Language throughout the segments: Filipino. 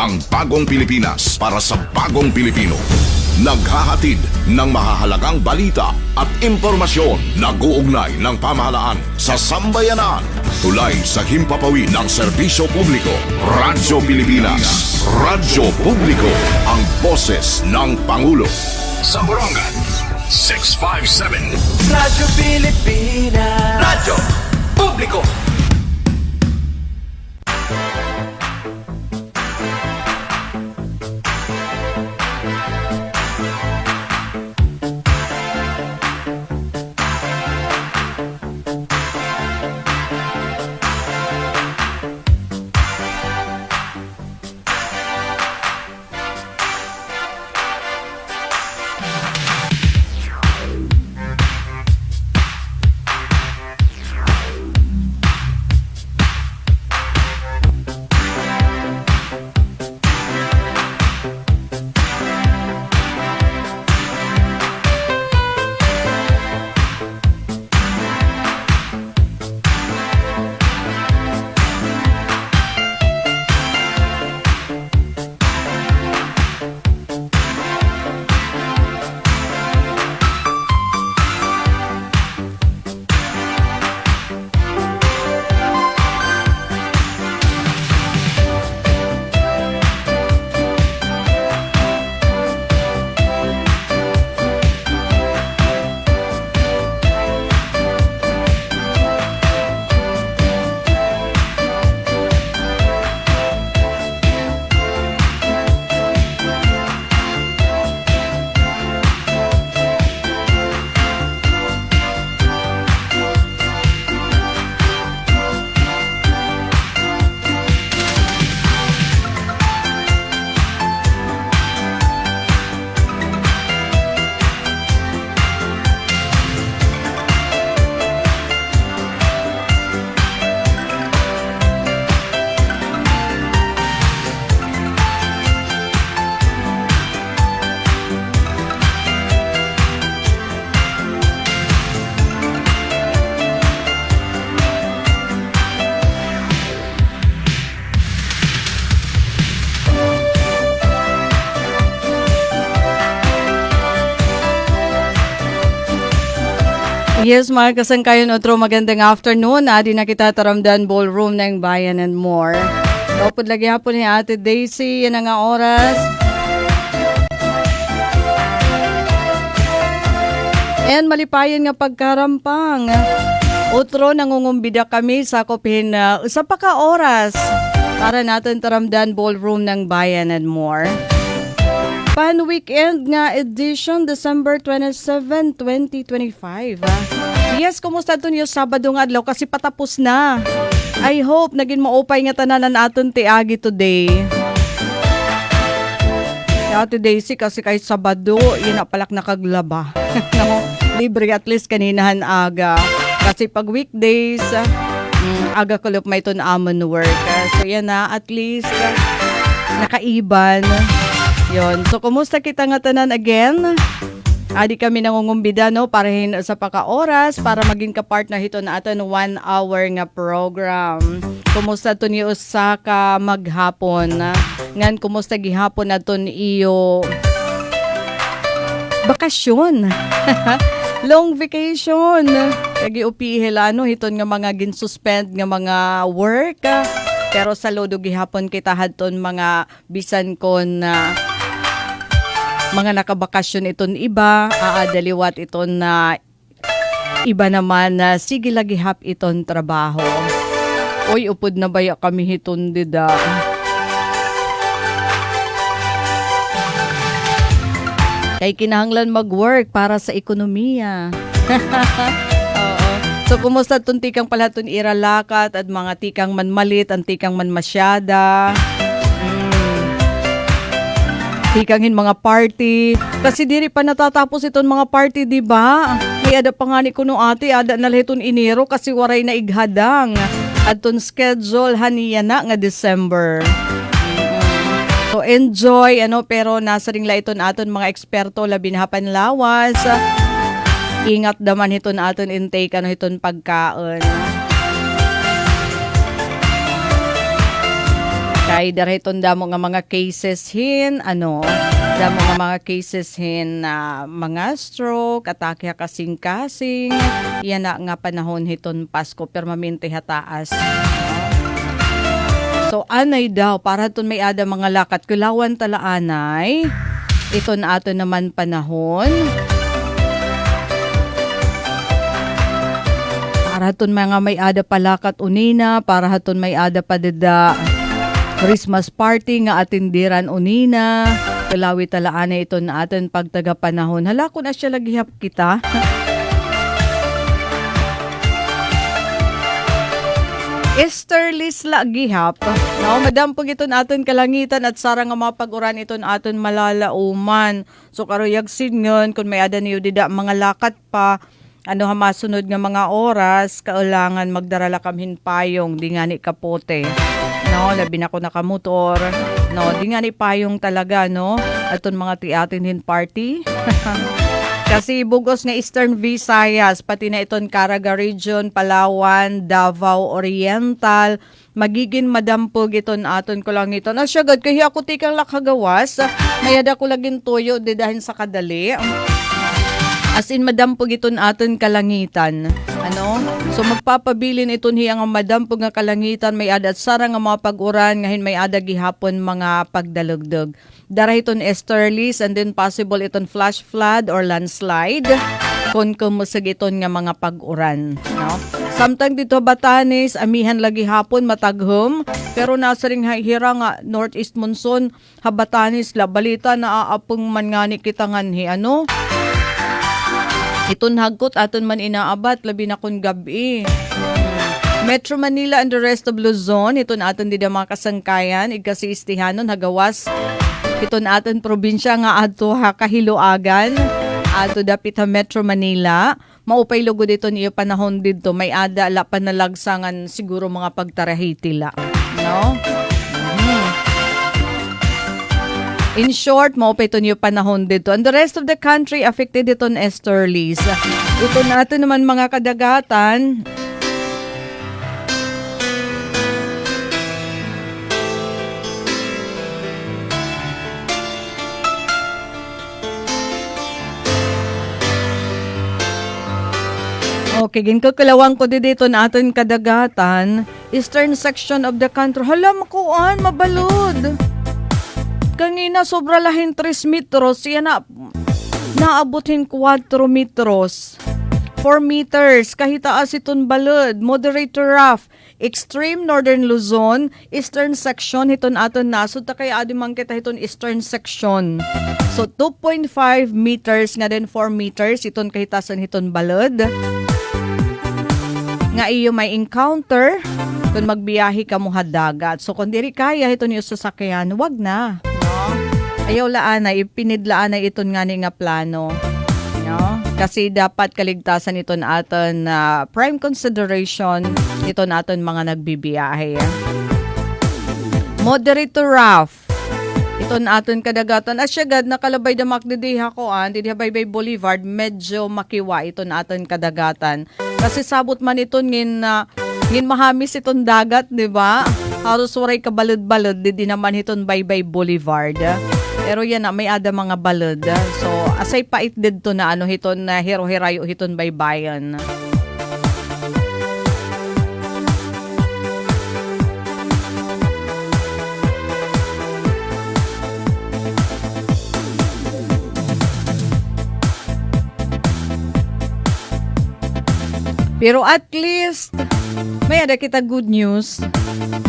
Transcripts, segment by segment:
ng bagong Pilipinas para sa bagong Pilipino. Naghahatid ng mahahalagang balita at impormasyon na guugnay ng pamahalaan sa sambayanan. Tulay sa himpapawid ng serbisyo publiko. Radyo Pilipinas. Radyo Publiko. Ang boses ng Pangulo. Sa Borongan, 657. Radyo Pilipinas. Radyo Publiko. Yes, mga kasangkayon, otro magandang afternoon. Adi na kita taramdan ballroom ng Bayan and More. Dapat lagi hapon ni Ate Daisy, yan ang nga oras. And malipayan nga pagkarampang. Otro nangungumbida kami sa kopin na isa pa ka oras para natin taramdan ballroom ng Bayan and More. Pan weekend nga edition December 27, 2025. Yes, kumusta ito niyo Sabado nga adlaw kasi patapos na. I hope naging maupay nga tananan aton tiagi today. Kaya today kasi kahit Sabado, yun na palak nakaglaba. No, libre at least kaninahan aga. Kasi pag weekdays, aga kulop may ito na amon work. So yan na, at least nakaiban. Yon. So, kumusta kita nga tanan again? Adi kami nangungumbida, no? Parahin sa paka-oras para maging ka-part na hito na aton 1 hour nga program. Kumusta to ni Osaka maghapon? Ngan, kumusta gihapon na to iyo bakasyon? Long vacation. Kagi upihila, no? Hiton nga mga ginsuspend nga mga work. Pero sa lodo gihapon kita hadton mga bisan kon na mga nakabakasyon iton iba, aadaliwat iton na iba naman na sige lagi hap iton trabaho. Oy, upod na baya kami hiton dida. Kay kinahanglan mag-work para sa ekonomiya. Oo. So, kumusta itong tikang palaton iralakat at mga tikang manmalit, ang tikang manmasyada. Tikangin mga party. Kasi diri pa natatapos itong mga party, di ba? May ada pa nga ni kuno ate, ada na lahiton Enero kasi waray na ighadang. At ton schedule haniya na nga December. So enjoy, pero nasa ring la iton aton mga eksperto labi na panlawas. Ingat daman iton aton intake, iton pagkaon. Ay dariton damo nga mga cases damo nga mga cases na mga stroke, atake kasing-kasing. Yan na nga panahon hiton Pasko permanente hataas. So anay daw para ton may ada mga lakat kulawan talaanay. Ito na ato naman panahon. Para ton mga may ada palakat unina, para haton may ada padeda Christmas party nga atindiran unina. Kalawi talaan na ito na atin pagtaga panahon. Hala ko na siya laghihap kita. Easterlis lagihap. No, madam pag ito natin kalangitan at sarang nga mga pag-uran ito aton malalauman. So karuyag singon kung may ada niyo dida mga lakat pa. Masunod nga mga oras, kaulangan magdarala kamhin payong, di nga ni kapote. No, labi na ko nakamotor. No, di nga ni payong talaga, no? Aton mga tiatinhin party. Kasi bugos nga Eastern Visayas, pati na iton Caraga Region, Palawan, Davao Oriental, magiging madampog iton aton ko lang iton. Asyagad, kaya ako tikang lakagawas, mayada ko laging tuyo, didahin sa kadali. As in, madampog iton aton kalangitan. So magpapabilin iton hiyang madampog nga kalangitan, may adat sarang nga mga pag-uran, ngayon may ada gihapon mga pagdalugdog. Dara iton easterlies and then possible iton flash flood or landslide kung kumusag iton nga mga pag-uran. No? Samtang dito Batanes, amihan lagi hapon mataghom, pero nasa ring hira nga northeast monsoon, Batanes la balita na aapong man ngani kitanganhi Iton hagkot aton man inaabat labi na kun gabi. Metro Manila and the rest of Luzon, iton aton dida mga kasangkayan, igkasiistihanon hagawas. Iton aton probinsya nga ato kahiluagan, ato dapit Metro Manila. Maupay lugod iton iyo panahon didto, may ada la panalagsangan siguro mga pagtarahitila. No? In short, maupay ito niyo panahon dito. And the rest of the country affected ito ng easterlies. Ito natin naman mga kadagatan. Okay, ginkakalawang ko dito na atin kadagatan. Eastern section of the country. Hala, makuan, mabalod. Kanina sobra lahin 3 metros, yan naabutin 4 metros. 4 meters, kahit taas iton balod, moderate to rough, extreme northern Luzon, eastern section, hiton aton na, so takay adi man kita hiton eastern section. So 2.5 meters, nga din 4 meters, iton kahitasan hiton balod. Nga iyo may encounter, kung magbiyahe ka mo hadagat. So kung diri kaya hiton yung sasakyan, wag na. Ayaw laan na, ipinidlaan na iton nga ni nga plano. No? Kasi dapat kaligtasan iton aton prime consideration iton aton mga nagbibiyahe. Moderate to rough. Iton aton kadagatan. Asyagad nakalabay da makdidiha ko didiha Baybay Boulevard, medyo makiwa iton aton kadagatan. Kasi sabot man iton ngin mahamis iton dagat, di ba? Halos waray kabalod-balod, di naman iton Baybay Boulevard. Pero yan may ada mga balod. So, asay pait dito na hiton na hero-hirayo hiton baybayan. Pero at least, may ada kita good news.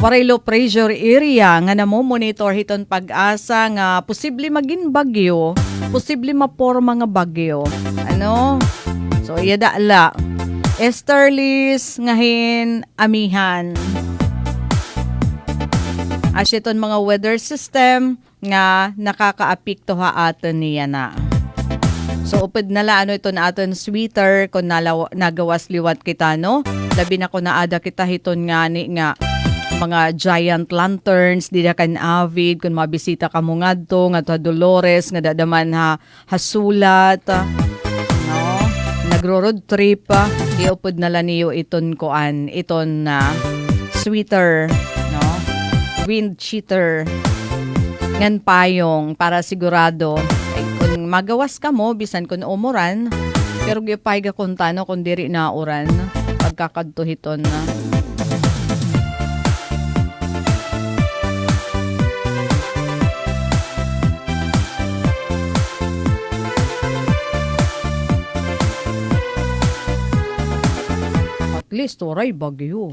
Waray low pressure area nga monitor hiton pag-asa nga posible maging bagyo, posible maporma nga bagyo. So iyada la. Easterlies ngahin amihan. As iton mga weather system nga nakakaapekto aton niya na. So upod nala ito na aton sweater kung nagawas liwat kita labi na ko naada kita hiton nga ni nga mga giant lanterns di na kan avid kung mabisita ka mo ngadto nga Dolores nga dadaman hasulat nagro-road trip iupod nala niyo iton koan iton na sweater wind cheater. Ngan payong para sigurado. Ay, kung magawas ka mo, bisan kung umuran, pero gipay ga kung tano kung diri na uran, pagkakadtuhiton na. At least, oray bagyo.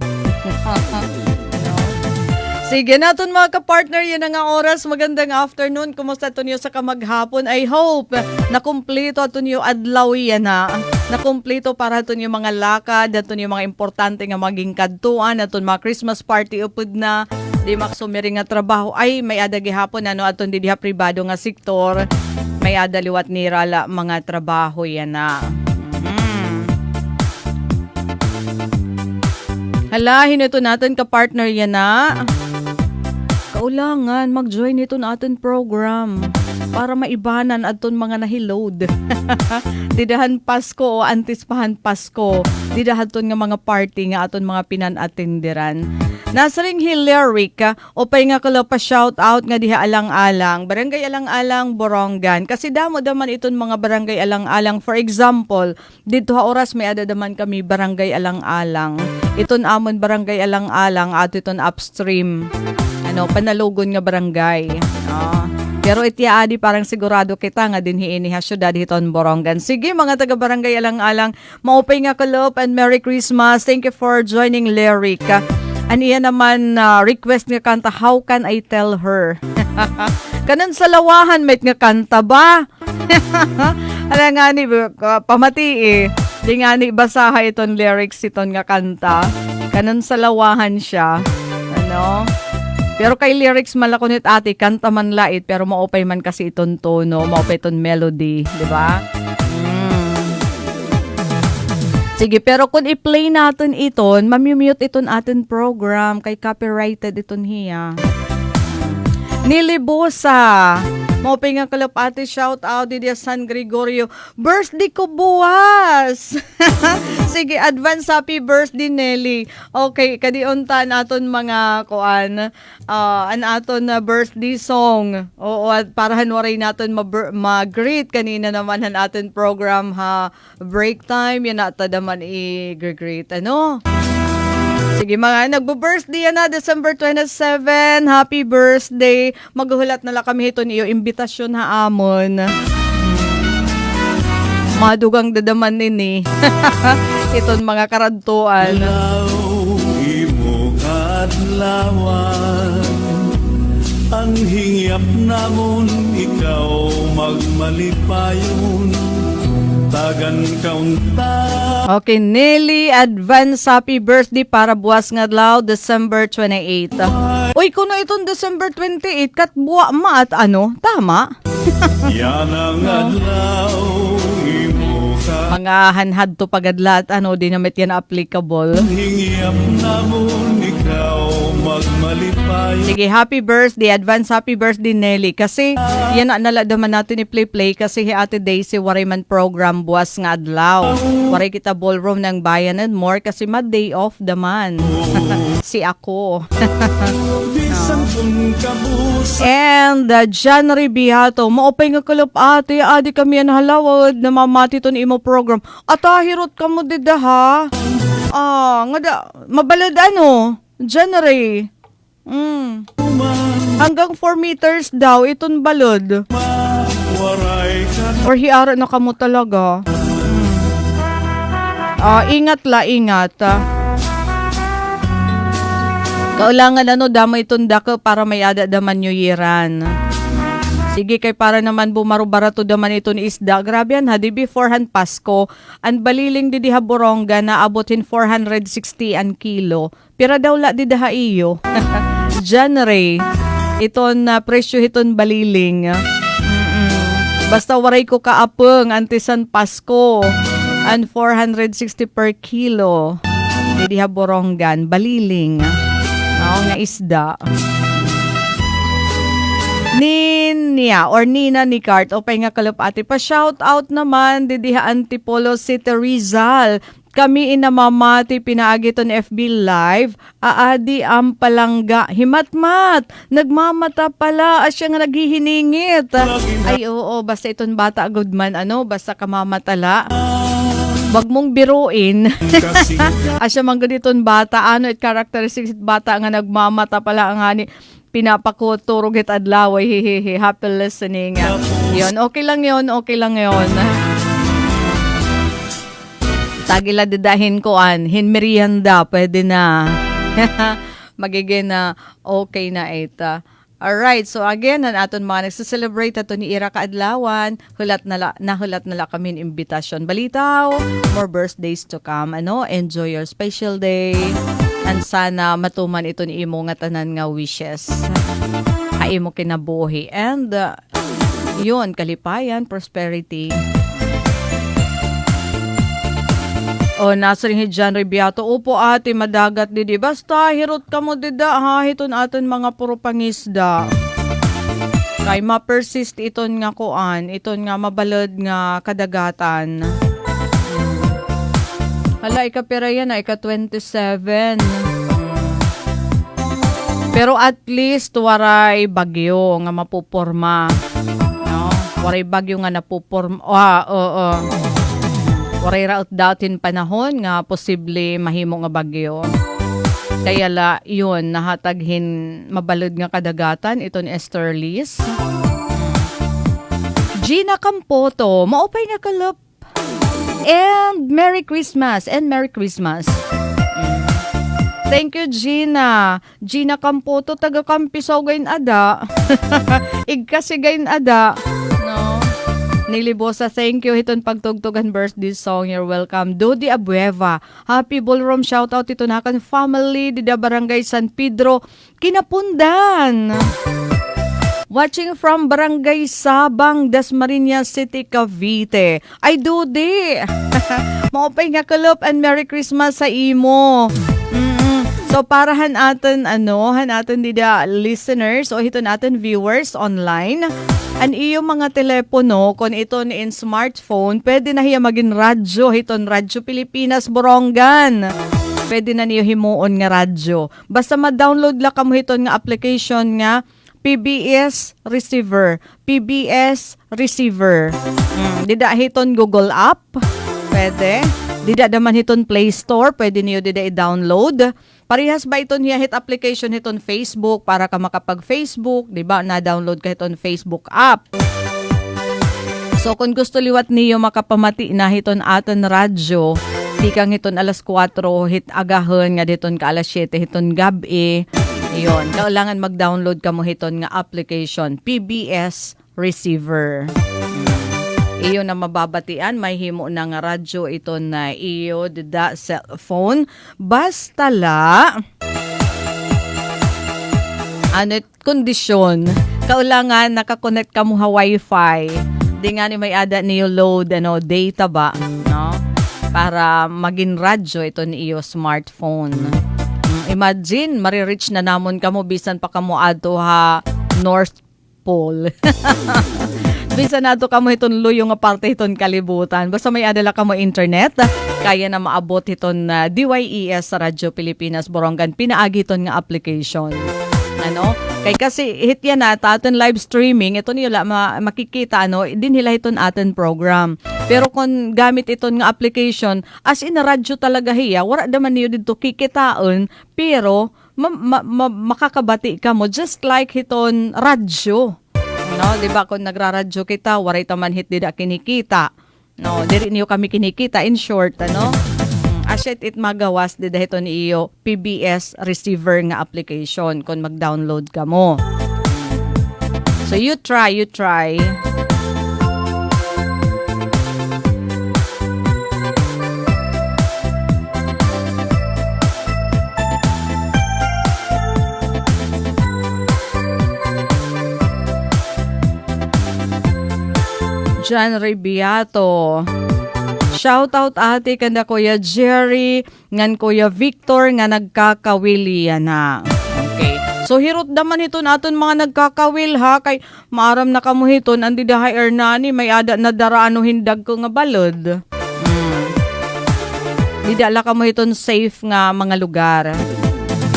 Sige naton mga kapartner, yan ang nga oras. Magandang afternoon. Kumusta to niyo sa kamaghapon? I hope nakumpleto to niyo adlaw yan ha. Nakumpleto para to niyo mga lakad, ato niyo mga importante nga maging kadtuan, aton mga Christmas party upod na. Di maksumiri nga trabaho. Ay, may ada gihapon ano aton di diha pribado nga sektor. May ada liwat ni rala mga trabaho yan na. Hala, hinito natin kapartner yan na. Kaulangan, mag-join nito natin program para maibanan aton mga nahiload. Didahan Pasko o antispahan Pasko. Didahan ton nga mga party nga aton mga pinanatindiran. Nasa ring Hilaric, o pay nga kala pa shout out nga diha alang-alang. Barangay alang-alang, Borongan. Kasi damo daman iton mga barangay alang-alang. For example, dito ha oras may ada daman kami barangay alang-alang. Iton amon barangay alang-alang at iton upstream. Panalugon nga barangay. Pero itiaadi parang sigurado kita nga dinhi ini ha syudad hiton Borongan. Sige mga taga barangay alang-alang, maupay nga kalop and Merry Christmas. Thank you for joining Lyric. Aniya naman request nga kanta, How Can I Tell Her? Kanan sa lawahan met nga kanta ba? Ala nga ni pamati eh. Di nga ni basaha iton lyrics iton nga kanta. Kanan sa lawahan siya. Pero kay lyrics malakunit ati, kanta man lait, pero maupay man kasi iton tono, maupay iton melody, di ba? Sige, pero kung i-play natin iton, mamimute iton atin program, kay copyrighted iton hiya. Nilibusa. Maupay nga kalap ate, shout out di San Gregorio. Birthday ko buwas. Sige, advance happy birthday Nelly. Okay, kadiunta naton mga kuan, aton na birthday song. Oo, at parahan waray naton mag-greet kanina naman han aton program ha. Break time, yan nata naman i-greet. Sige mga, nagbo-birthday na December 27. Happy birthday. Maghulat na lang kami ito niyo imbitasyon ha amon. Madugang dadaman nini. Iton mga karantuan. Imo kadlawan, ang hingyap namon ikaw magmalipayon. Tagan kaunta. Okay, Nelly, advance happy birthday para buwas nga adlaw, December 28. Uy, kuno itong December 28, kat buwa ma at tama? Yan ang adlaw, imo ka. Mga hanhad to pagadlat, di naman yan applicable. Hingyap namon ikaw magmalipayon. Sige, happy birthday, advance happy birthday Nelly. Kasi yan nala naman natin i-play kasi Ate Daisy waray man program buwas nga adlaw. Waray kita ballroom ng bayan and more kasi ma-day off daman. Si ako. Bisan kung kabus. And January Bihato, maupay nga kalap ate, adi kami yan halawad na mamati to ni imo program. Atahirot ka mo dida ha? Mabalad January. Hanggang 4 meters daw iton balod. Waray ka Or hiara na kamo talaga. Ingat. Kaulangan damay iton dako para may ada daman New Yearan. Sige, kay para naman bumaro-barato daman ito ni isda. Grabe yan ha, di beforehand Pasko. Ang baliling di diha Boronga na abutin 460 ang kilo. Pira daw la di daha iyo. January, iton presyo iton baliling. Basta waray ko kaapeng antisan Pasko. And 460 per kilo. Di diha Borongan, baliling. Nga isda. Ninia or Nina ni Cart o nga kalap ate pa shout out naman didiha Antipolo City Rizal. kami inamamati pinaagiton FB Live, aadi ang palangga, himatmat, nagmamata pala, asya nga naghihiningit. Ay oo, basta iton bata good man, basta kamamatala. Wag mong biruin. Kasi Asya man gaditon bata, it characteristics it bata nga nagmamata pala ang ani pinapakuturog it adlaw, hihihi, happy listening. Yun, okay lang yun. Tagila didahin ko hinmerienda, pwede na. Magiging na okay na ita. Alright, so again, aton mga nagsiselebrate ato ni Ira Kaadlawan, nahulat na la kami imbitasyon. Balitaw, more birthdays to come. Enjoy your special day. And sana matuman ito ni imo nga tanan nga wishes. Ay mo kinabuhi. And yun, kalipayan, prosperity. Nasa rin John Ribiato, upo ate, madagat didi. Basta, hirot ka mo dida, ha? Hiton aton mga puro pangisda. Kay ma-persist iton nga kuan, iton nga mabalod nga kadagatan. Hala, ikapira yan, ika-27. Pero at least, waray bagyo nga mapuporma. No? Waray bagyo nga napuporma. Waray raot datin panahon nga posible mahimo nga bagyo. Kaya yun, nahataghin mabalod nga kadagatan ito ni Esther Liz. Gina Campoto, maupay nga kalap. And Merry Christmas. Thank you, Gina. Gina Campoto, taga Campisaw gayon ada. Igkasi gayon ada. No? Nilibosa, thank you. Hiton pagtugtugan birthday song. You're welcome. Dodi Abueva. Happy Ballroom. Shoutout ito na kan family. Dida Barangay San Pedro. Kinapundan. Watching from Barangay Sabang, Dasmariñas City, Cavite. Ay, Dodi. Maupay nga kalop and Merry Christmas sa imo. So para hanaton dida listeners o hito natin viewers online, an iyo mga telepono kung ito ni in smartphone, pwede na hiya maging radyo, hiton Radyo Pilipinas Borongan. Pwede na niyo himuon nga radyo. Basta ma-download la kamo hiton nga application nga PBS Receiver. Dida hiton Google app, pwede. Dida daman hiton Play Store, pwede niyo dida i-download. Parehas ba iton hit application hiton Facebook para ka makapag-Facebook, di ba? Na-download ka hiton Facebook app. So kung gusto liwat niyo makapamati na hiton aton radyo, di kang hiton alas 4 hit agahon nga diton ka alas 7 hiton gabi. Iyon, kailangan mag-download ka mo hiton nga application PBS Receiver. Iyo na mababatian, may himo na nga radyo ito na iyo dida cellphone. Basta kondisyon, kailangan nakakonect ka mo ha wifi. Di nga ni may ada niyo load data ba, no? Para maging radyo ito ni iyo smartphone. Imagine, marireach na namon ka mo bisan pa ka mo adto ha North Pole. Bisan nato ka mo hiton luyo nga parte hiton kalibutan. Basta may adala ka mo internet, kaya na maabot hiton DYES sa Radyo Pilipinas Borongan. Pinaagi hiton nga application. Kay kasi hit yan aton live streaming, ito nila makikita din nila hiton aton program. Pero kung gamit iton nga application, as in radyo talaga hiya, wala naman niyo dito kikitaon, pero makakabati ka mo just like hiton radyo. No, di ba kung nagraradyo kita, waray taman hit dida kinikita. No, diri niyo kami kinikita in short, Asyet it magawas dida hito ni iyo PBS receiver nga application kung mag-download ka mo. So you try. John Ribiato. Shout out ate kanda Kuya Jerry, ngan Kuya Victor nga nagkakawili na. Okay. So hirot daman ito naton mga nagkakawil ha, kay maaram na kamo hiton andi dahay Ernani may ada na daraano hindag ko nga balod. Didala ka mo iton safe nga mga lugar.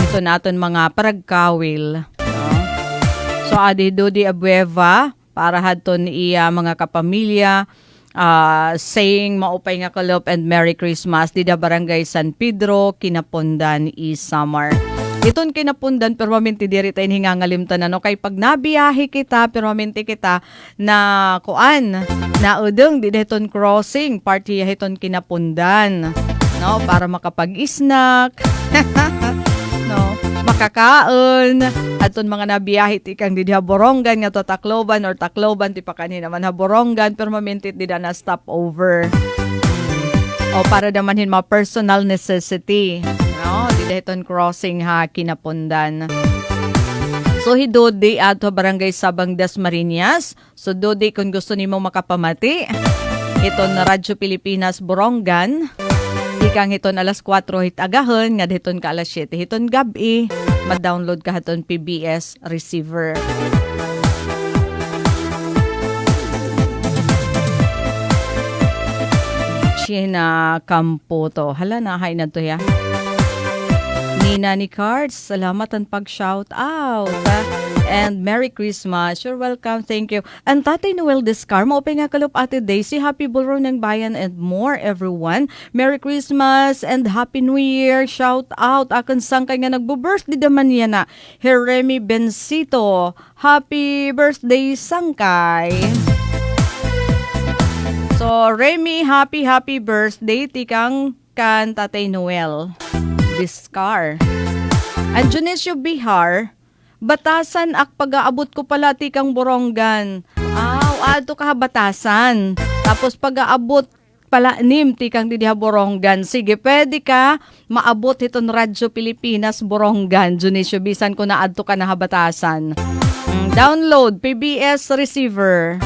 Ito naton mga paragkawil. No? So adi do di abueva para hadton iya mga kapamilya saying maupay nga kalop and Merry Christmas di da Barangay San Pedro, Kinapondan, Isamar. Iton Kinapundan permanente diri tayo hingangalimtan no kay pag nabiyahe kita permanente kita na kuan na udeng di deton crossing party hiton Kinapundan no para makapag-snack no makakaon aton mga nabiyahe ti kang di Borongan nga to Tacloban or Tacloban ti pa kanina man Borongan permanente di da na stop over o para damanhin mga personal necessity no di deton crossing ha Kinapundan. So hidodi ato Barangay Sabang Dasmariñas. So dodi kung gusto nimo makapamati iton na Radyo Pilipinas Borongan. Ikang hiton alas 4 hit agahon nga hiton ka alas 7 hiton gabi ma-download ka haton PBS receiver. China Campoto. Hala na hay na to ya. Nina ni Cards, salamat ang pag-shout out. And Merry Christmas. You're welcome. Thank you. And Tatay Noel Descar, maupay nga kalup Ate Daisy. Happy Bulro ng Bayan and more, everyone. Merry Christmas and Happy New Year. Shout out. Akan sangkay nga nagbo-birthday naman yan na. Jeremy Bencito. Happy birthday, sangkay. So, Remy, happy birthday. Tikang kan Tatay Noel Descar. And Junesio Bihar, batasan ak pag-aabot ko pala tikang Borongan. Ato ka batasan. Tapos pag-aabot pala nim tikang didiha Borongan. Sige, pwede ka maabot iton Radyo Pilipinas Borongan. Junesio, bisan ko na adto ka na habatasan. Download PBS receiver.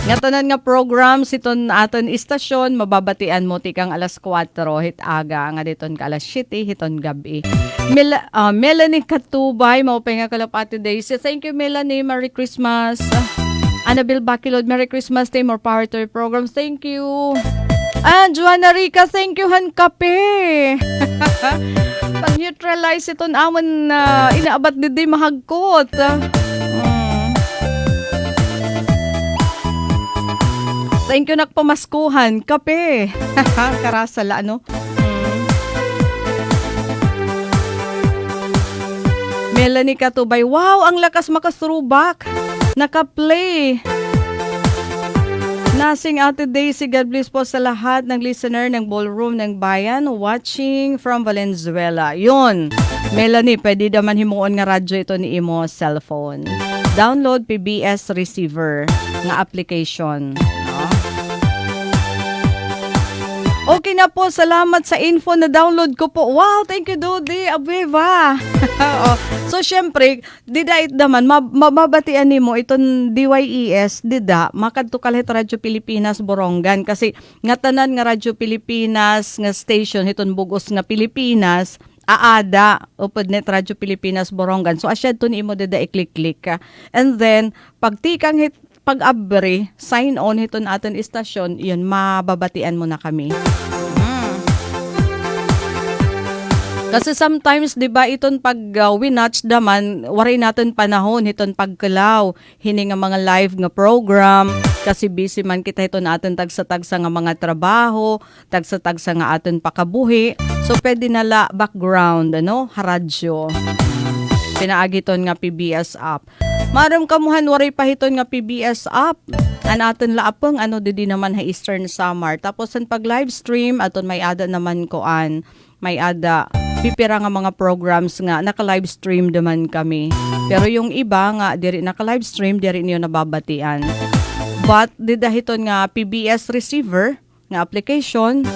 Nga tanan nga programs iton aton istasyon mababatian mo tikang alas 4 hit aga nga diton ka alas 7 hiton gabi. Melanie Katubay maupay nga kalapati Daisy. Thank you Melanie. Merry Christmas. Annabelle Bakilod, Merry Christmas day. More power to your programs. Thank you. And Joanna Rica, thank you han kape. Pag-neutralize iton amon inaabat didi mahagkot. Thank you nakpamaskuhan. Kape. Karasala, ano? Melanie Katubay. Wow, ang lakas makasurubak. Naka-play. Nasing Ate Daisy, God bless po sa lahat ng listener ng Ballroom ng Bayan watching from Valenzuela. Yun. Melanie, pwede naman himuon nga radyo ito ni imo cellphone. Download PBS receiver nga application. Okay na po, salamat sa info na download ko po. Wow, thank you Dodi, Abueva. So syempre, dida it naman, mababatian ni mo iton DYES, dida, makadto kalit Radyo Pilipinas Borongan. Kasi nga tanan nga Radyo Pilipinas nga station, iton bugos nga Pilipinas, aada, upod net Radyo Pilipinas Borongan. So asyad to ni mo dida i-click-click ka. And then, pagtikang pag-abre, sign on hiton aton istasyon, yun, mababatian mo na kami. Kasi sometimes, di ba, iton pag winatch daman, waray natin panahon, hiton pagkalaw, hini nga mga live nga program, kasi busy man kita hiton aton tagsa-tagsa nga mga trabaho, tagsa-tagsa nga aton pakabuhi. So, pwede nala background, haradyo. Pinaagiton nga PBS app. Maram kamuhan waray pahiton nga PBS app. Anaton laapeng didi naman ha Eastern Samar. Tapos ang pag live stream aton may ada naman koan. May ada pipira nga mga programs nga naka-live stream naman kami. Pero yung iba nga diri naka-live stream diri niyo nababatian. But didahiton nga PBS receiver nga application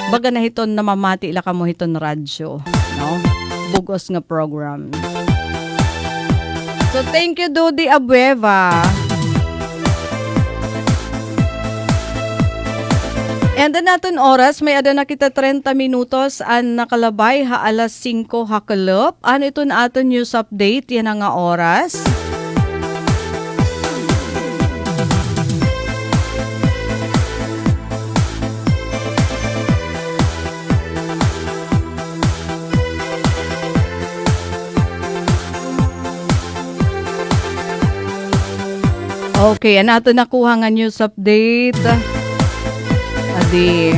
baga na hiton namamati la kamo hiton radyo, no? Bugos nga program. So, thank you, Dodi Abueva. And then natin oras, may ada na kita 30 minutos an nakalabay ha alas 5 hakalop. Ano ito na aton news update, yan ang nga oras. Okay, nato nakuha nga news update. Adi.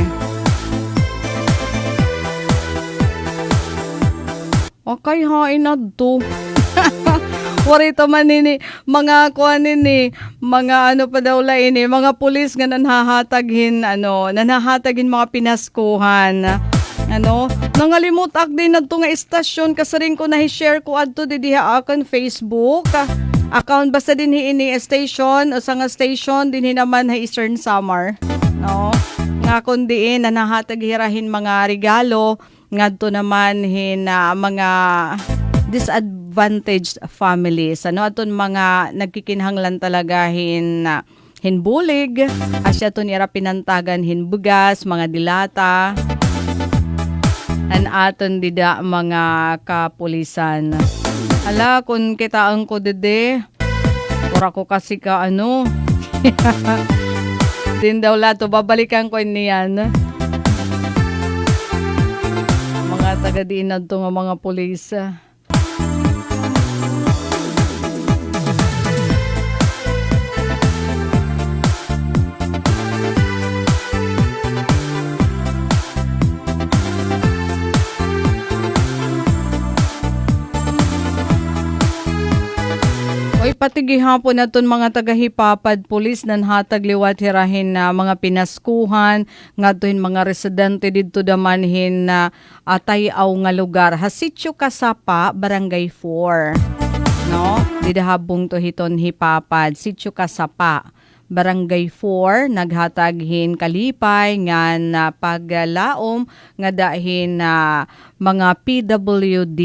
Okay, hain na to. Warito man ini, mga kuan ini, mga ano pa daw la ini, mga pulis nga nanhahataghin, nanhahataghin mga pinaskuhan. Nangalimot ak din na nga istasyon, kasaring ko na i-share ko adto di diha akon Facebook. Account basta din ini station, o sa nga station, din naman ha Eastern Samar. No? Nga kundiin, nanhahatag hirahin mga regalo, ngadto naman mga disadvantaged families. Aton mga nagkikinhanglan talaga hinbulig, asya to nira pinantagan hinbugas, mga dilata, aton dida mga kapulisan. Ala, kung kitaan ko dede, ora ko kasi ka din daw lato, babalikan ko niyan. Mga taga-diinad to nga mga pulis. Oy, pati gihapon naton mga taga-Hipapad pulis nanhatag liwat hirahin na mga pinaskuhan ngadtohin mga residente didto damanhin na Tayaw nga lugar. Hasityo Kasapa, Barangay 4. No? Didahabong to hiton Hipapad. Sityo Kasapa, Barangay 4, naghataghin kalipay nga na paglaom nga dahin na mga PWD.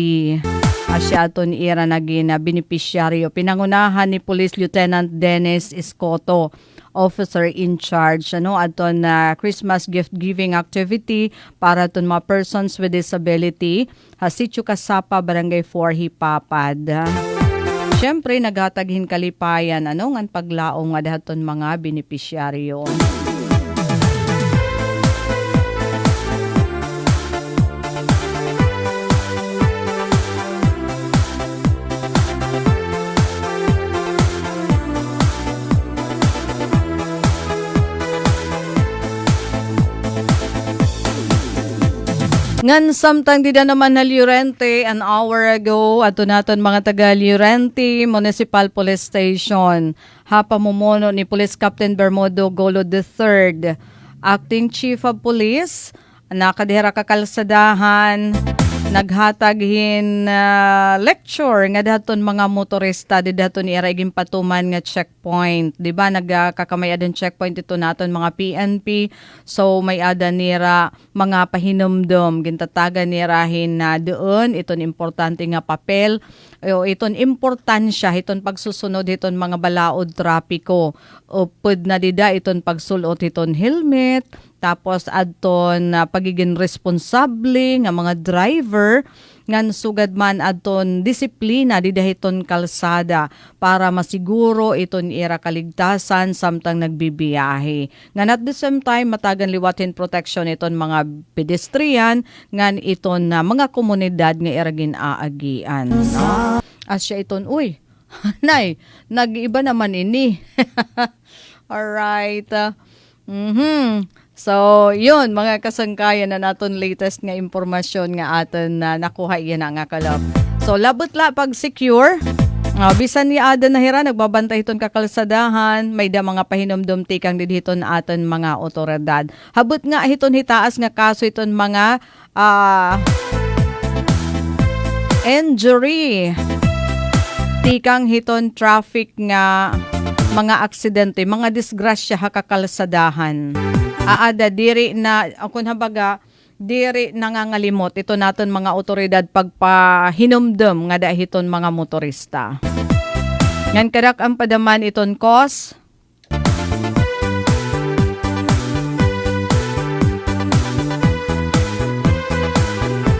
Asyaton ira naging beneficiaryo. Pinangunahan ni Police Lieutenant Dennis Escoto, officer in charge, aton Christmas gift giving activity para aton mga persons with disability. Hasityo Kasapa, Barangay 4, Hipapad. Siyempre, naghataghin kalipayan, ngan paglaong nga dahaton mga beneficiaryo. Ngan samtang dida naman na Llorente an hour ago, ato naton mga taga Llorente Municipal Police Station. Hapamumuno ni Police Captain Bermudo Golo III, Acting Chief of Police, nakadihara kakalsadahan, naghataghin lecture nga daton mga motorista di daton ira iging patuman nga checkpoint, di ba nagkakamay adan checkpoint ito naton mga PNP, so may adan nira mga pahinumdom gintatagan nirahin na doon iton importante nga papel o iton importansya iton pagsusunod iton mga balaod trapiko o pud na dida iton pagsulot iton helmet. Tapos adton pagiging responsable nga mga driver ngan sugad man adton disiplina di dahiton kalsada para masiguro iton ira kaligtasan samtang nagbibiyahe. Ngan at the same time matagan liwatin protection iton mga pedestrian ngan iton mga komunidad nga ira ginaagian. No? Asya iton, uy, nay, nag-iba naman ini. Alright. So, yun, mga kasangkayan na naton latest nga impormasyon nga aton na nakuha yan nga kalab. So, labot-la pag secure. Bisan ni Ada Nahira, nagbabantay iton kakalsadahan, may da mga pahinomdom tikang didhiton aton mga otoridad. Habot nga hiton hitaas nga kaso iton mga injury. Tikang hiton traffic nga mga aksidente, mga disgrasya kakalsadahan. Aada diri na akon habaga diri nangangalimot ito naton mga otoridad pagpahinumdum nga dahiton mga motorista. Ngan kadak ang padaman iton cause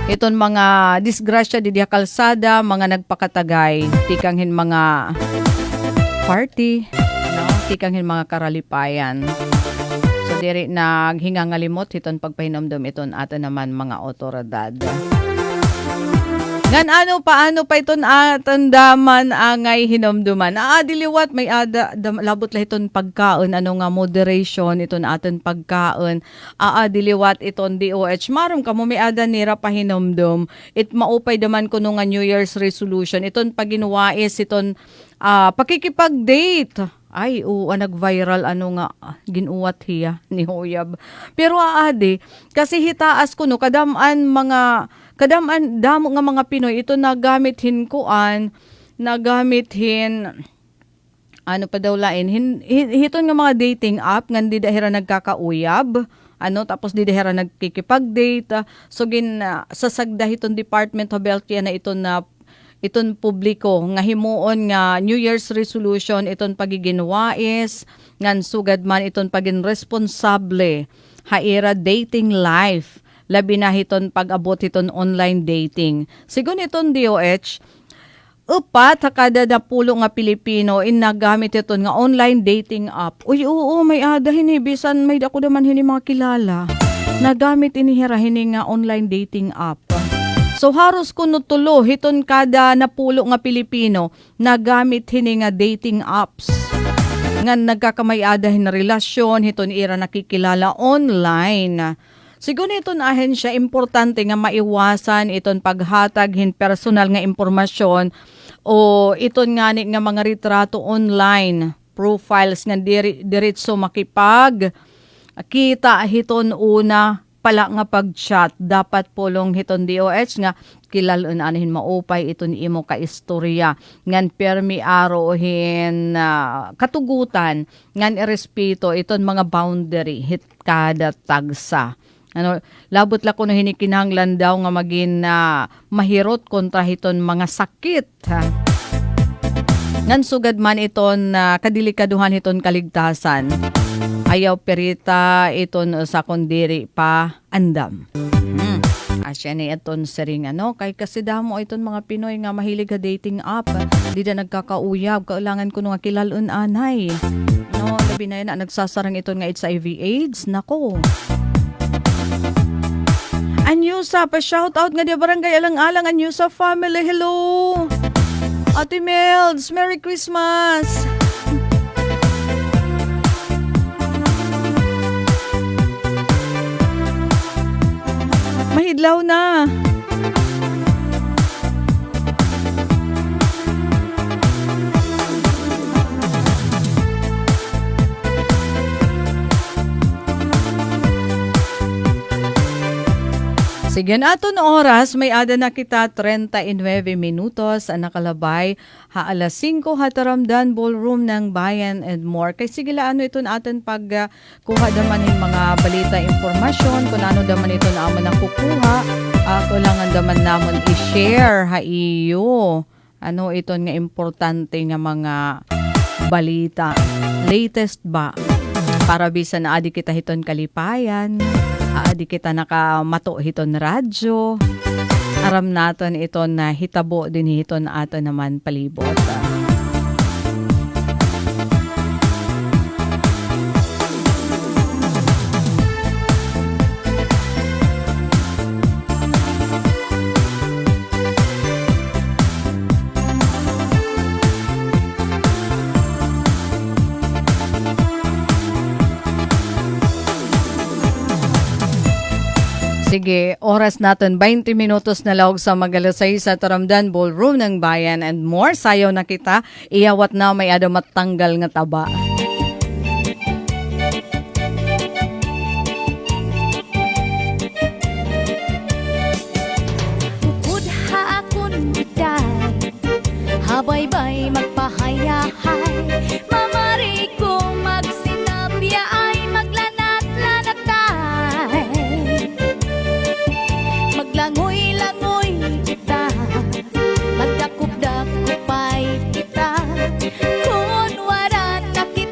iton mga disgrasya di diha kalsada, mga nagpakatagay, tikanghin mga party, no? Tikanghin mga karalipayan. So diri naghingangalimot iton pagpahinomdom iton ato naman mga otoridad. Ngan ano paano pa iton atandaman angay hinomduman. Diliwat may labot lah iton pagkaon ano nga moderation iton aton pagkaon. Diliwat iton DOH marum kamo may ada nira pa hinomdum. It maupay daman kuno nga New Year's resolution iton paginwais iton pakikipag-date. Ay, nag-viral ano nga ginuwat hiya ni Huyab. Pero adi, kasi hitaas ko no kadaman damo nga mga Pinoy ito nagamit ano pa daw lain hiton nga mga dating app nga di dahira nagkakauyab tapos di dahira nagkikipag-date so sasagda hiton Department of Health na iton publiko nga himuon nga New Year's resolution iton pagiginwais ngan sugad man iton pagin responsable haira dating life labi na hiton pag-abot hiton online dating. Sigun iton DOH, upat kada na pulo nga Pilipino nagamit iton nga online dating app. Uy, oo, may ada hinibisan, may dako naman hini mga kilala. Nagamit inihira hini nga online dating app. So haros kuno tulo hiton kada na pulo nga Pilipino nagamit hini nga dating apps. Nga nagkakamayada hin relasyon hiton ira nakikilala online. Siguro iton ahensya importante nga maiwasan iton paghatag hin personal nga impormasyon o iton nga nga mga retrato online profiles nga diretso makipag kita hiton una pala nga pag-chat dapat pulong hiton DOH nga kilalon anahin maupay iton imo ka istorya ngan permi arohin katugutan ngan irespeto iton mga boundary hit kada tagsa. Labot la kuno hinikinahanglan daw nga maging mahirot kontra hiton mga sakit. Ngan sugad man iton kadilikaduhan hiton kaligtasan. Ayaw perita iton sa kundiri pa andam. Asya ni iton sering kay kasi damo iton mga Pinoy nga mahilig ka dating app. Di na nagkakauyab, kailangan kuno nga kilalun anay. Labi na yun nagsasarang iton nga HIV AIDS, nako. Anyusa, pa-shoutout nga di barangay alang-alang Anyusa family. Hello! Ate Melds, Merry Christmas! Mahidlaw na! Sige aton oras, may ada na kita 39 minutos ang nakalabay ha alas 5 hataramdan ballroom ng Bayan and More. Kay sige ano ito atin pag kuha daman yung mga balita informasyon kung ano daman ito naman ang kukuha. Kailangan daman naman i-share ha iyo. Ano ito nga importante nga mga balita. Latest ba? Para bisa na adi kita hiton kalipayan. Di kita nakamato hiton radyo. Aram naton ito na hitabo din hiton ato naman palibot. Sige, oras natin 20 minutos na lawag sa Magalasay sa Taramdan Ballroom ng Bayan and More. Sayaw na kita, iyawat na may ada matanggal nga taba. Bukod ha akon biday, habay-bay magpahayahay, mamari kong magsinapya ay maglanat-lanatay. Maglangoy-langoy kita, magdakup-dakupay kita, kung waran na kita.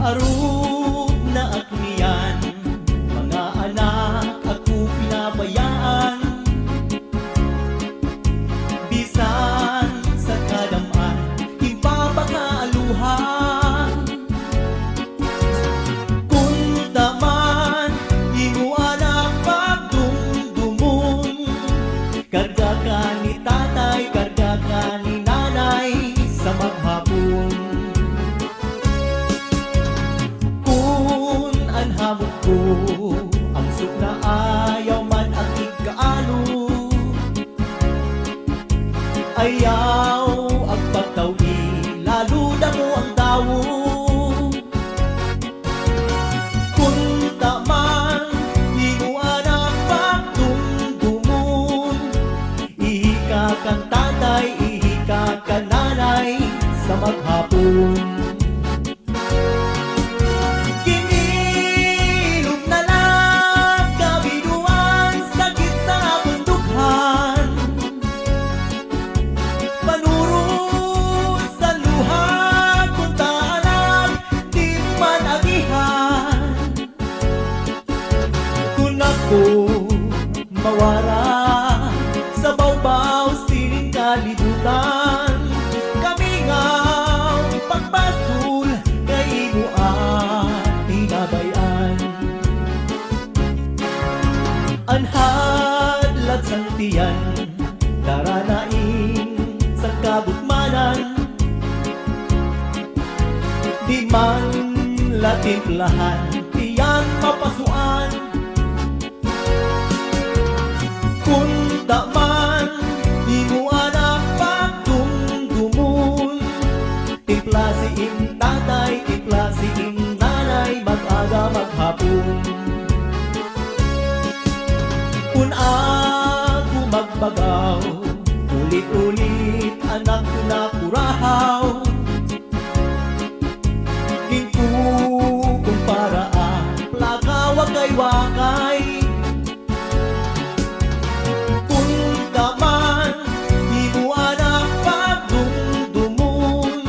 Arog na akniyan, mga anak ako pinabayaan. Bisan sa kadaman, impapakaaluhan. Kung taman, imo anak pagdumdumon, karga ka ni tatay, karga ka ni nanay sa maghapon. Kung anhamon ko, ang suk na ayaw man ang ikaano, ayaw ang pagtawi, lalo na mo ang dawo. Kung taman, imo anak pagdumdumon, ihika kang tatay, ihika kang nanay sa maghapon. Kinilog na lang kabinuan, sakit sa bundukhan. Panuro sa luha, kung taanan, di man agihan. Kung ako mawara sa bawbaw, sining kalibutan, kami nga pagpasul kay imo ang tinabayan. Anhadlat sang tiyan, daranain sa kabukmanan, di man latimplahan, tiyan mapasuan. Kung taman, imo anak pagdumdumon, timpla si ing tatay, timpla si ing nanay, mag-aga maghapon. Kung ako magbagaw, ulit-ulit anak ko na kurahaw. Ginko kung paraan, plaka wakay-wakay. Kung taman, imo anak pagdumdumon,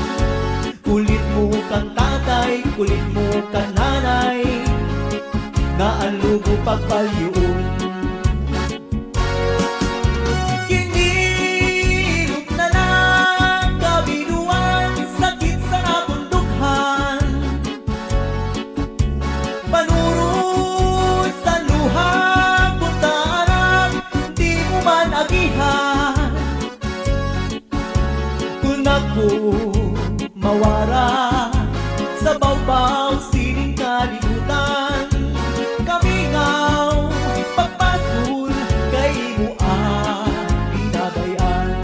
kulit mo kang tatay, kulit mo kang nanay, nga ang lugo pagpalyuon. Kinilog na lang kabinuan, sakit sa bundukhan. Panuro sa luha, kung taanan, di mo man agihan. Kung ako mawara sa bawbaw, sining kalibutan, kami ngaw pagpasul kay imo ang binabayan.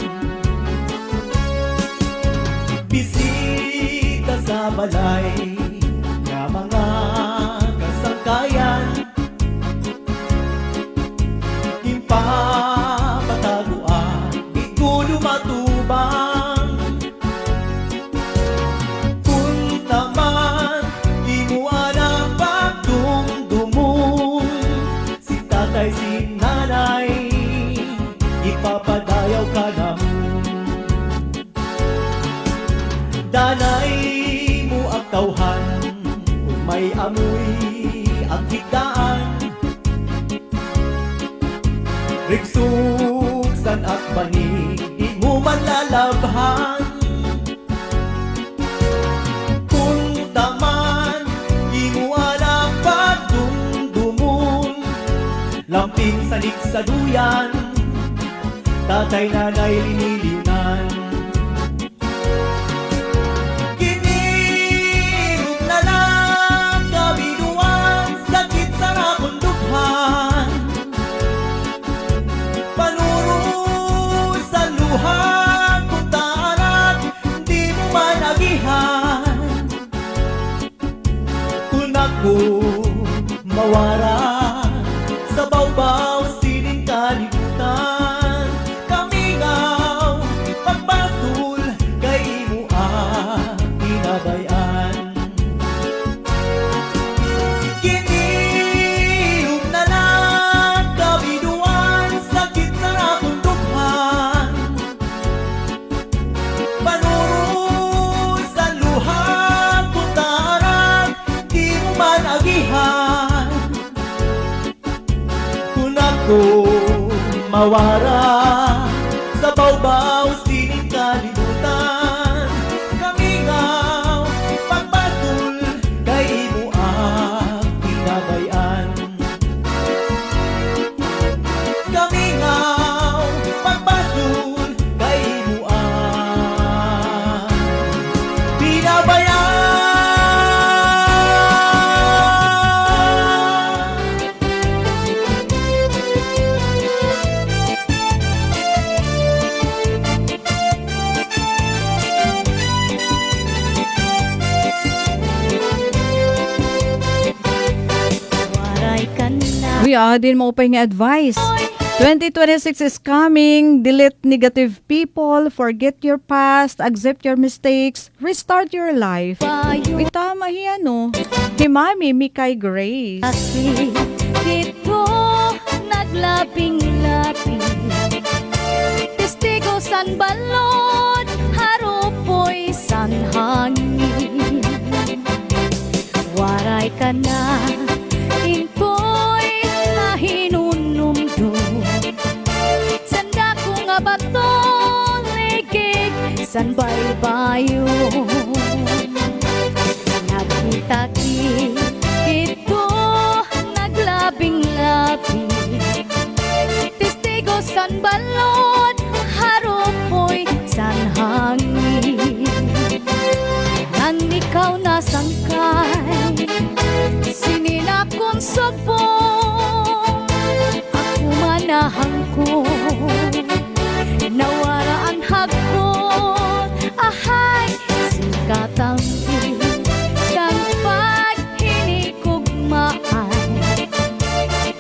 Bisita sa balay nga mga kasangkayan, impapataguan, di ko lumatubang. Kung taman, imo anak pagdumdumon, si tatay, si nanay, ipapadayaw ka naman. Danay mo ang tawhan, kung may amoy ang higdaan. Rigsuksan at banig, di mo man lalabhan. Kung taman, imo anak pagdumdumon, lamping salig sa duyan, tatay nanay liniliunan. Kinilog na lang kabinuan, sakit sa bundukhan. Panuro sa luha, kung taanan, di mo man agihan. Kung ako mawara sa bawbaw, sining kalibutan, kami ngaw pagpasul kay imo ang tinabayan. Kinilog na lang kabinuan, sakit sa bundukhan. Panuro sa luha, kung taanan, ginagihan. Kung ako mawara sa bawbaw sining kalibutan, kamingaw pagbatul kay imo ang ginabayan. Kamingaw pagbatul kay imo ang binabayan. Waray ka na. Uy, din mo pa nga advice. 2026 is coming. Delete negative people. Forget your past. Accept your mistakes. Restart your life. Payo Uy, tama yan, no? Himami, Mikay Grace. kasi dito naglaping-laping. Testigo san balon, harupoy san hangin. Waray ka na, intoy na hinunumdum. Sanda ko nga bato, ligig, san baybayo. Nagkita-ki, ito naglabing-labing. Testigo san balon, harupoy san hangin. Nang ikaw nasangkay, sininakon subong. Ako manahang ko, nawaraan hagkon. Ahay, singkatang sang paghinikugmaan.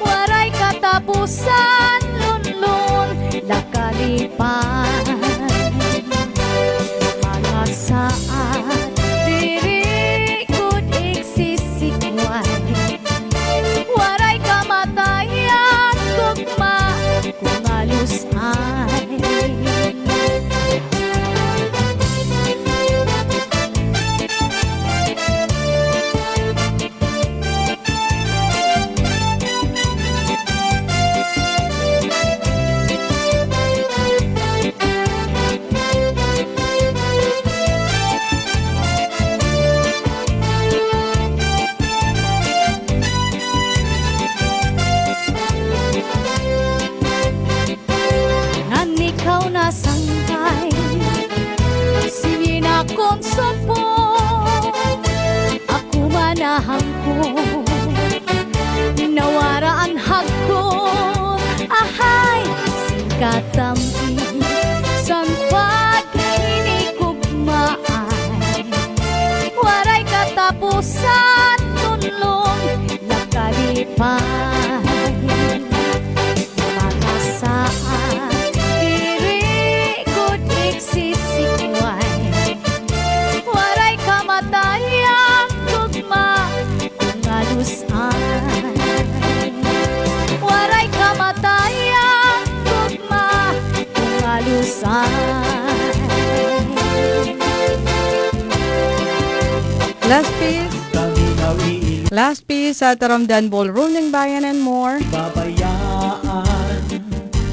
Waray katapusan, lunlun, lakalipan. Mga saat, diri kud iksisikwan. Waray kamatayan, gugma, kumalusay. Nang ikaw nasangkay, sininakon subong. Ako manahang ko, nawaraan hagkon. Ahay, singkatampi, san paghinikugmaan. Waray katapusan, tunlong, nakalipan. Mga saat, diri kud iksisikwan. Waray kamatayan, gugma, kungalusan. Waray kamatayan, gugma, kungalusan. Last piece. Kamingaw iilubayan. Last piece sa Taramdan Ballroom ng Bayan and more. Babayaan,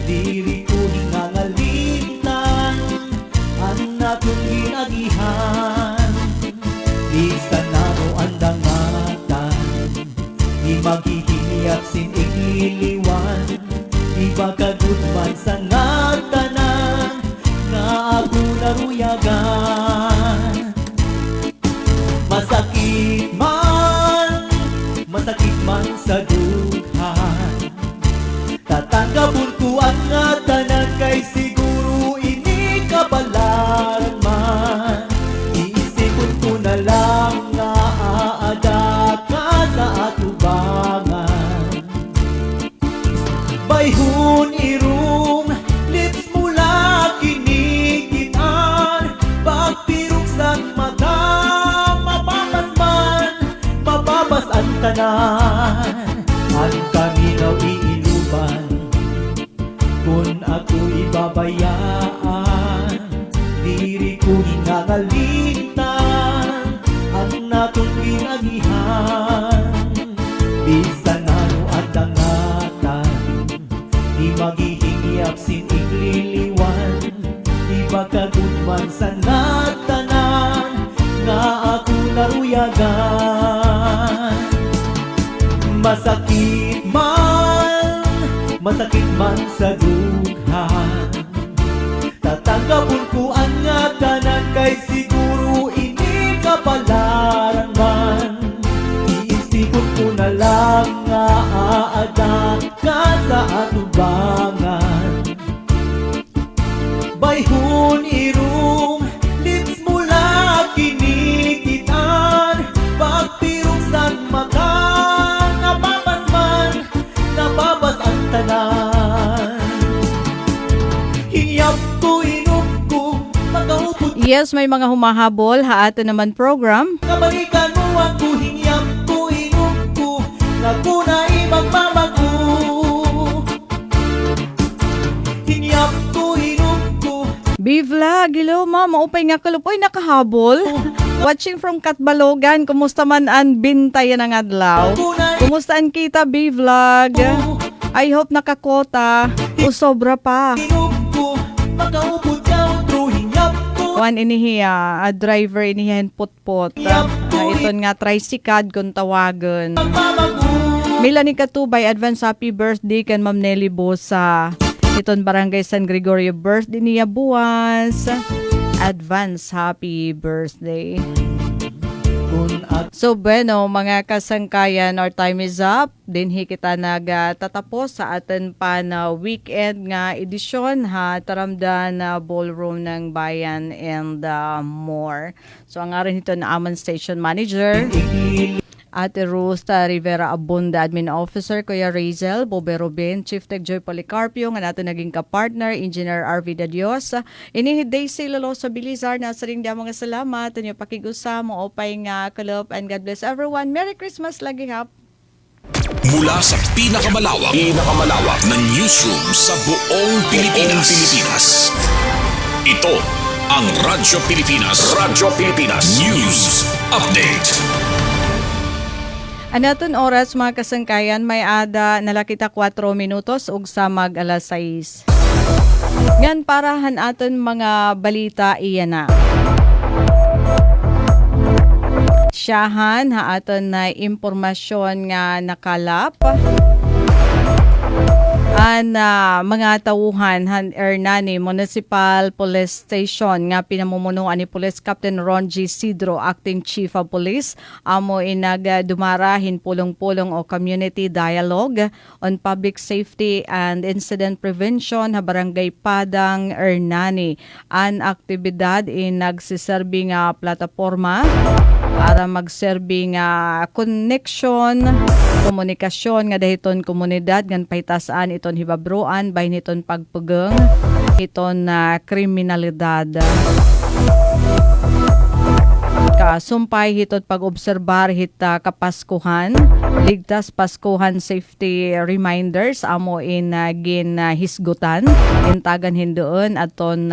diri ko hingangalitan, ang natong ginagihan. Lisan na mo ang dangatan, di maghihinyak sin ikiliwan. Di bagagudman sa ngatanan, nga ako naruyagan. Masakit man sa dughan, tatanggapon ko ang nga tanan, kay siguro ini kabalaran man. Iisipon ko na lang nga aada ka sa atubangan. Bayhon irum, lips mula kinikitan, pagpirong sang mata, mababas ang tanan. Ang kaminaw iiluban, kung ako ibabayaan, diri ko hingangalitan, ang natong ginagihan. masakit man sa dughan. Tatanggapon ko ang nga tanan kay siguro ini kapalaran man. Iisipon ko na lang nga aada ka sa atubangan. Bayhon irong lips mula kinikitan, pagpiruksan mata napapas ang tanan. Hiyap ko, inom ko, makaupot Yes, may mga humahabol. Haato naman program. kabalikan mo ako. Hiyap ko, inom ko, nga kuna ibagbabago. Hiyap ko, inom ko, B-Vlog, hello ma, maupay nga kalupoy nakahabol. Watching from Katbalogan, kumusta man ang bintayan ng adlaw? Kumusta ang kita B-Vlog? I hope nakakota o sobra pa. inom ko, makaupot ka, true. Hiyap ko, Kuan inihiya, a driver inihiyan putpot. Iton nga tricycad kung tawagan. magbabago. Melanie Katubay, advance happy birthday kan Ma'am Nelly Bosa. Iton Barangay San Gregorio, birthday niya buwas. Advance happy birthday. Kung at So bueno, mga kasangkayan, our time is up. Dinhi kita nagtatapos sa atin pa na weekend nga edisyon ha, taramdan na ballroom ng bayan and more. So ang arin ito na amon station manager, Ate Rosta Rivera Abunda, Admin Officer, Kuya Razel, Bobe Robin, Chief Tech Joy Policarpio, nga nato naging kapartner, Engineer RV Dadios. Inihid Daisy Lolo sa Bilizar, nasa ring da mga salamat, inyo pakigusa, mo opay nga kalop, and God bless everyone. Merry Christmas lagi hap! Mula sa pinakamalawak na newsroom sa buong Pilipinas. Ito ang Radyo Pilipinas. News Update. Anaton oras mga kasangkayan, may ada nalakita 4 minutos ug sa mag alas 6. Ngan parahan aton mga balita iyan na. Siyahan ha aton na impormasyon nga nakalap. Mga tauhan han Hernani Municipal Police Station nga pinamumunuan ni Police Captain Ron G. Sidro, Acting Chief of Police, amo inagdumarahin pulong-pulong o community dialogue on public safety and incident prevention ha Barangay Padang, Hernani. An aktibidad nagsiserbi nga plataforma para magserbi nga connection, komunikasyon nga dahiton komunidad ngan paitasaan iton hibabroan bahin iton pagpugeng iton na kriminalidad. Kasumpay hitot pag-obserbar hita kapaskuhan, ligtas paskuhan safety reminders amo gin hisgutan intagan hindoon aton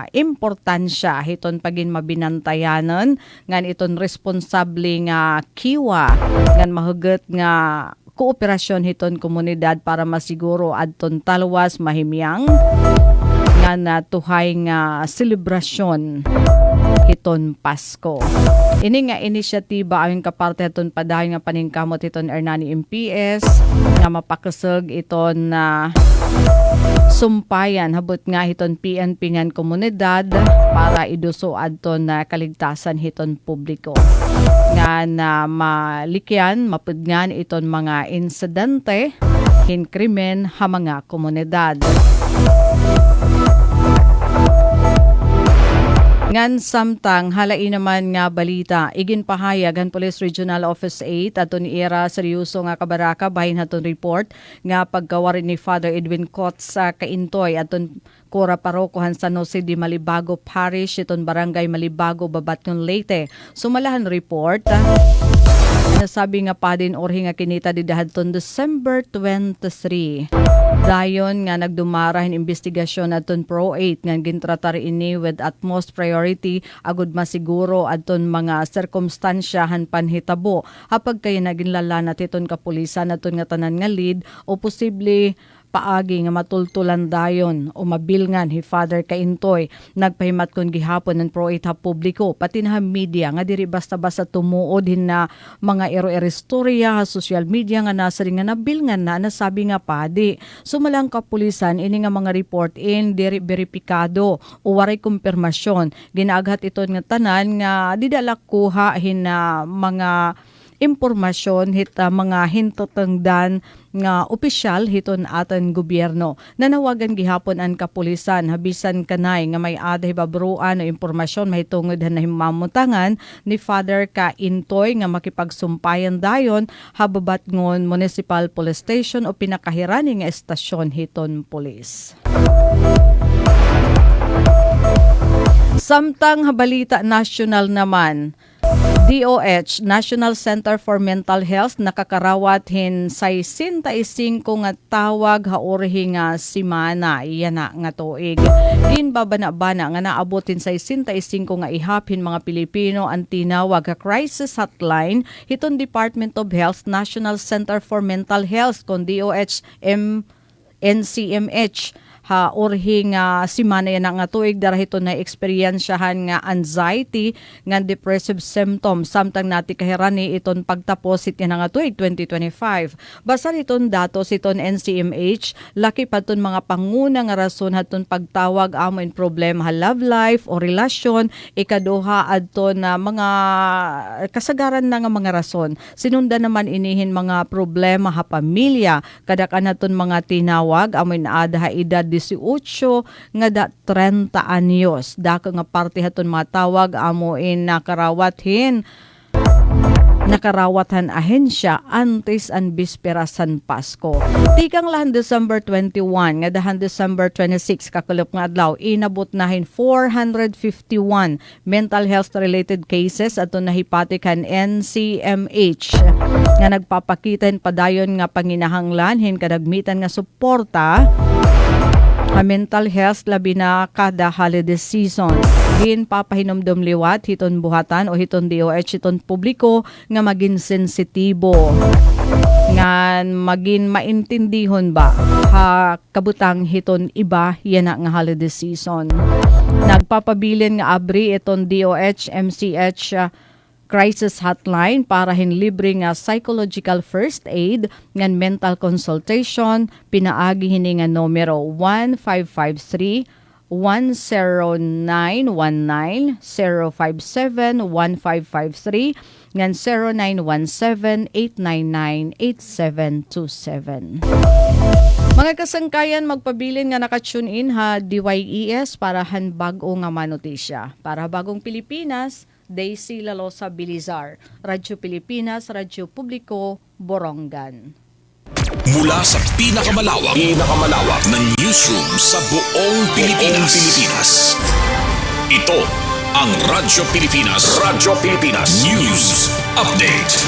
importansya hiton pagin mabinantayanon ngan iton responsable nga kiwa ngan mahugot nga kooperasyon hiton komunidad para masiguro adton talwas mahimyang nga natuhay nga selebrasyon hiton Pasko. Ini nga inisyatiba ayon kaparte hiton padayon nga paningkamot hiton Hernani MPS nga mapakasag iton sumpayan habot nga hiton PNP ngan komunidad para iduso adton kaligtasan hiton publiko. Nga malikyan, mapudngan iton mga insidente hinkrimen ha mga komunidad. Ngan samtang halain naman nga balita, igin pahayag ang Police Regional Office 8 aton ira seryoso nga kabaraka bahin haton report nga pagkawarin ni Father Edwin Cot sa Kaintoy aton Cora Parokohan San Jose de Malibago Parish iton Barangay Malibago Babatnon Leyte. Sumalahan report nasabi nga pa din orhi nga kinita di dahadton December 23. Dayon nga nagdumarahin investigasyon aton Pro 8 nga gintratar ini with utmost priority agud masiguro aton mga sirkumstansyahan panhitabo hapag kay naginlala na titon kapulisan aton nga tanan nga lead o posible paagi nga matultulan dayon o mabilngan hi Father Kaintoy. Nagpahimat kon gihapon ng pro-ita publiko pati na media nga diri basta-basta tumuod hin na mga ero-ero istorya social media nga nasa ring nga nabilngan na nasabi nga padi. Sumalang kapulisan ini nga mga report in diri beripikado o waray kumpirmasyon. Ginaaghat ito nga tanan nga didala kuha hin na mga impormasyon hit mga hintotengdan nga opisyal hiton atan gobyerno. Nanawagan gihapon ang kapulisan habisan kanay nga may aday babruan o impormasyon mahitungod na himamutangan ni Father Kaintoy nga makipagsumpayan dayon hababat ngon Municipal Police Station o pinakahirani nga estasyon hiton pulis. Samtang habalita national naman, DOH, National Center for Mental Health, nakakarawat hin sa 65 nga tawag haurhi nga simana. Iyan na nga tuig. Ginbabana-bana nga naabotin sa 65 nga ihapin mga Pilipino ang tinawag nga crisis hotline hiton Department of Health, National Center for Mental Health, kon DOH NCMH. Urhi nga simana yan nga tuig darahito na eksperyensyahan nga anxiety nga depressive symptoms samtang nati kahirani iton pagtapos it yan nga tuig 2025. Basta iton datos iton NCMH laki pa ton mga panguna nga rason haton pagtawag amo in problem ha love life o relasyon ikaduha adto na mga kasagaran na nga mga rason. Sinunda naman inihin mga problema ha pamilya kadakan naton mga tinawag amo in ada ha edad 18 nga da 30 anyos. Dako nga parte haton mga tawag amo in nakarawatan ahensya antes an bisperas san Pasko. Tikang lahan December 21 nga dahan December 26 kakulop nga adlaw inabot nahin 451 mental health related cases ato nahipatikan NCMH nga nagpapakitan padayon nga panginahanglan hin kadagmitan nga suporta mental health labi na kada holiday season. Din papahinomdom liwat hiton buhatan o hiton DOH hiton publiko nga maging sensitibo. Nga maging maintindihon ba ha kabutang hiton iba yan nga holiday season. Nagpapabilin nga abri iton DOH MCH crisis hotline para hin libre nga psychological first aid ngan mental consultation pinaagi hini nga numero 1553 10919 057 1553 ngan 0917-899-8727. Mga kasangkayan, magpabilin nga nakatune in ha DYES para han bago nga manotisya. Para bagong Pilipinas, Daisy Lalosa Bilizar, Radyo Pilipinas, Radyo Publiko, Borongan. Mula sa pinakamalawak na newsroom sa buong Pilipinas. Ito ang Radyo Pilipinas News Update.